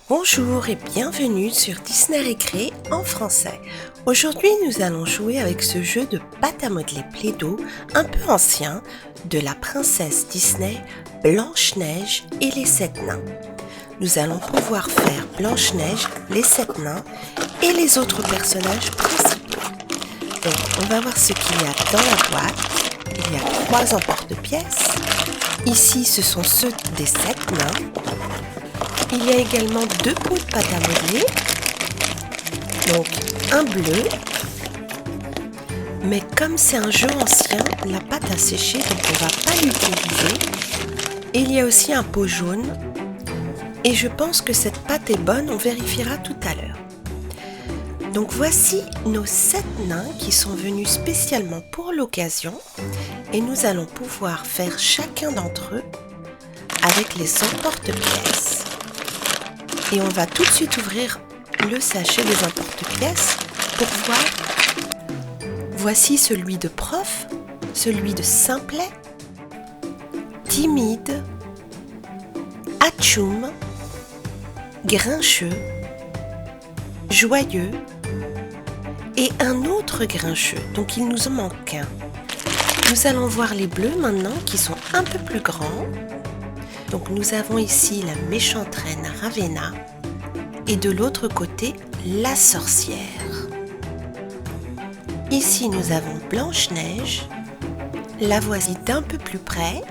Bonjour et bienvenue sur Disney Récré en français. Aujourd'hui, nous allons jouer avec ce jeu de pâte à modeler Play-Doh un peu ancien de la princesse Disney Blanche-Neige et les 7 nains. Nous allons pouvoir faire Blanche-Neige, les 7 nains et les autres personnages principaux. Donc, on va voir ce qu'il y a dans la boîte. Il y a 3 emporte-pièces. Ici, ce sont ceux des 7 nains. Il y a également 2 pots de pâte à modeler, donc un bleu, mais comme c'est un jeu ancien, la pâte a séché, donc on ne va pas l'utiliser. Et il y a aussi un pot jaune, et je pense que cette pâte est bonne, on vérifiera tout à l'heure. Donc voici nos 7 nains qui sont venus spécialement pour l'occasion, et nous allons pouvoir faire chacun d'entre eux avec les emporte-pièces. Et on va tout de suite ouvrir le sachet des emporte-pièces pour voir. Voici celui de prof, celui de simplet, timide, atchoum, grincheux, joyeux et un autre grincheux, donc il nous en manque un. Nous allons voir les bleus maintenant qui sont un peu plus grands. Donc nous avons ici la méchante reine Ravenna et de l'autre côté la sorcière. Ici nous avons Blanche-Neige, la voici d'un peu plus près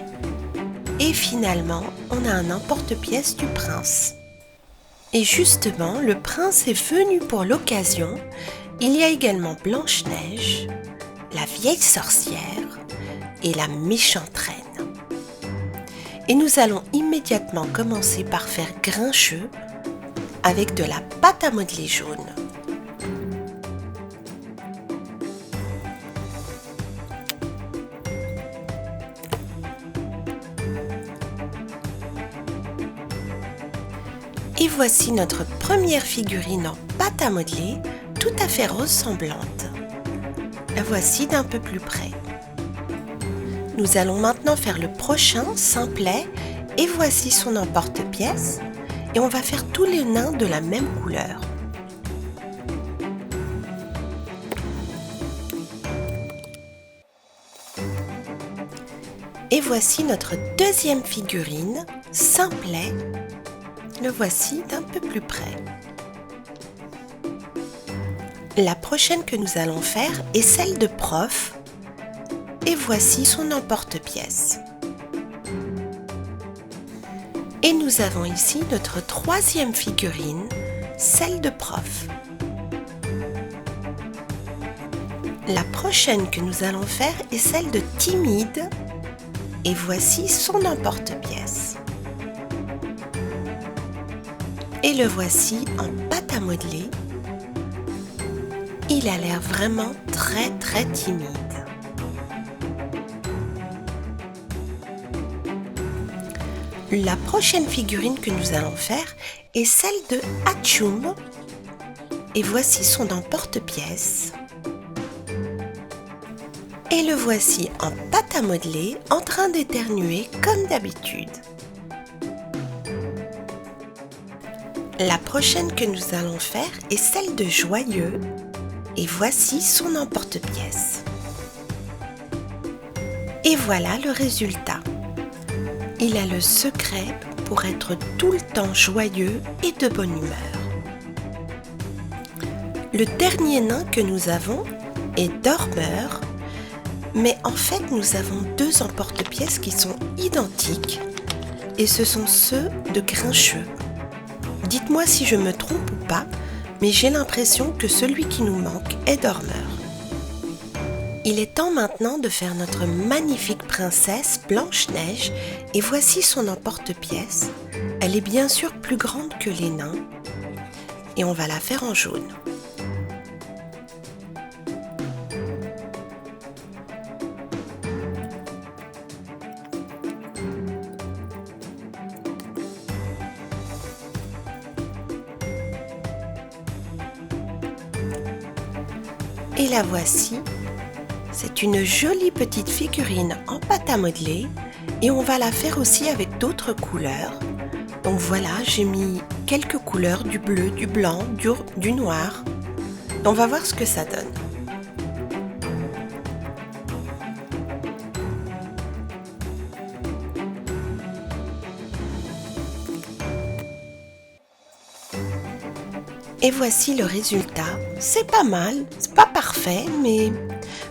et finalement on a un emporte-pièce du prince. Et justement le prince est venu pour l'occasion. Il y a également Blanche-Neige, la vieille sorcière et la méchante reine. Et nous allons immédiatement commencer par faire grincheux avec de la pâte à modeler jaune. Et voici notre première figurine en pâte à modeler, tout à fait ressemblante. La voici d'un peu plus près. Nous allons maintenant faire le prochain, simplet, et voici son emporte-pièce. Et on va faire tous les nains de la même couleur. Et voici notre deuxième figurine, simplet. Le voici d'un peu plus près. La prochaine que nous allons faire est celle de prof. Et voici son emporte-pièce. Et nous avons ici notre troisième figurine, celle de prof. La prochaine que nous allons faire est celle de timide. Et voici son emporte-pièce. Et le voici en pâte à modeler. Il a l'air vraiment très timide. La prochaine figurine que nous allons faire est celle de Atchoum. Et voici son emporte-pièce. Et le voici en pâte à modeler, en train d'éternuer comme d'habitude. La prochaine que nous allons faire est celle de Joyeux. Et voici son emporte-pièce. Et voilà le résultat. Il a le secret pour être tout le temps joyeux et de bonne humeur. Le dernier nain que nous avons est dormeur, mais en fait nous avons 2 emporte-pièces qui sont identiques et ce sont ceux de grincheux. Dites-moi si je me trompe ou pas, mais j'ai l'impression que celui qui nous manque est dormeur. Il est temps maintenant de faire notre magnifique princesse Blanche-Neige et voici son emporte-pièce. Elle est bien sûr plus grande que les nains et on va la faire en jaune. Et la voici. C'est une jolie petite figurine en pâte à modeler et on va la faire aussi avec d'autres couleurs. Donc voilà, j'ai mis quelques couleurs, du bleu, du blanc, du noir. On va voir ce que ça donne. Et voici le résultat. C'est pas mal, c'est pas parfait, mais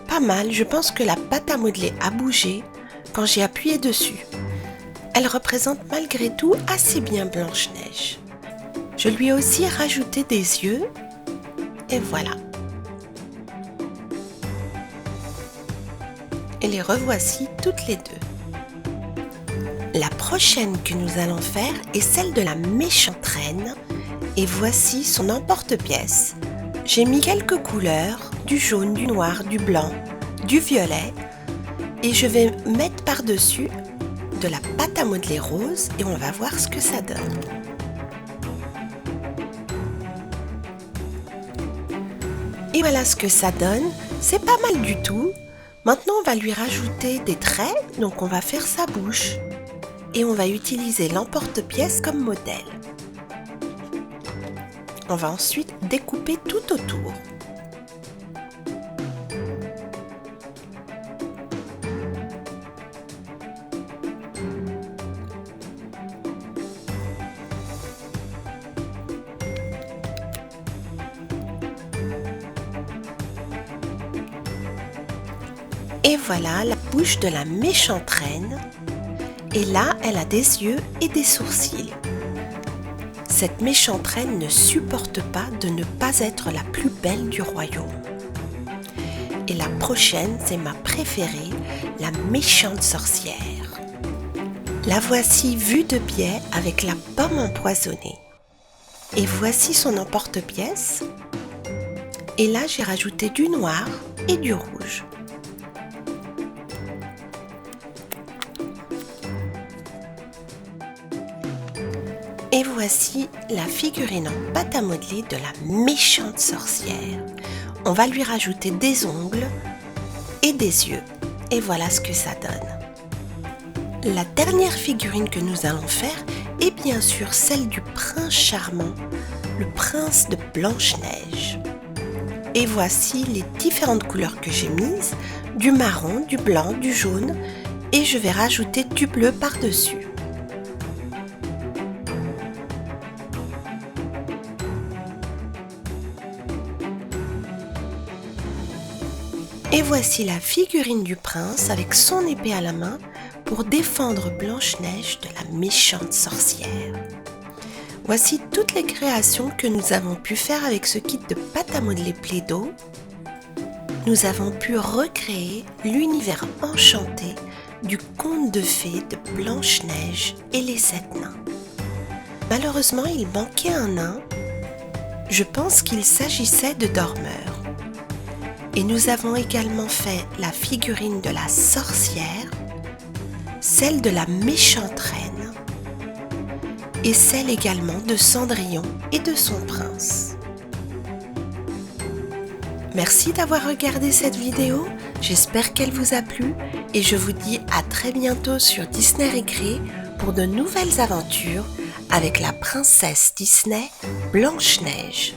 pas mal. Je pense que la pâte à modeler a bougé quand j'ai appuyé dessus. Elle représente malgré tout assez bien Blanche-Neige. Je lui ai aussi rajouté des yeux, et voilà. Et les revoici toutes les deux. La prochaine que nous allons faire est celle de la méchante reine. Et voici son emporte-pièce. J'ai mis quelques couleurs, du jaune, du noir, du blanc, du violet. Et je vais mettre par-dessus de la pâte à modeler rose et on va voir ce que ça donne. Et voilà ce que ça donne. C'est pas mal du tout. Maintenant, on va lui rajouter des traits. Donc, on va faire sa bouche. Et on va utiliser l'emporte-pièce comme modèle. On va ensuite découper tout autour. Et voilà la bouche de la méchante reine. Et là, elle a des yeux et des sourcils. Cette méchante reine ne supporte pas de ne pas être la plus belle du royaume. Et la prochaine, c'est ma préférée, la méchante sorcière. La voici vue de biais avec la pomme empoisonnée. Et voici son emporte-pièce. Et là, j'ai rajouté du noir et du rouge. Et voici la figurine en pâte à modeler de la méchante sorcière. On va lui rajouter des ongles et des yeux. Et voilà ce que ça donne. La dernière figurine que nous allons faire est bien sûr celle du prince charmant, le prince de Blanche-Neige. Et voici les différentes couleurs que j'ai mises, du marron, du blanc, du jaune, et je vais rajouter du bleu par-dessus. Et voici la figurine du prince avec son épée à la main pour défendre Blanche-Neige de la méchante sorcière. Voici toutes les créations que nous avons pu faire avec ce kit de pâte à modeler Play-Doh. Nous avons pu recréer l'univers enchanté du conte de fées de Blanche-Neige et les 7 nains. Malheureusement, il manquait un nain. Je pense qu'il s'agissait de Dormeur. Et nous avons également fait la figurine de la sorcière, celle de la méchante reine et celle également de Cendrillon et de son prince. Merci d'avoir regardé cette vidéo, j'espère qu'elle vous a plu et je vous dis à très bientôt sur Disney Récré pour de nouvelles aventures avec la princesse Disney Blanche-Neige.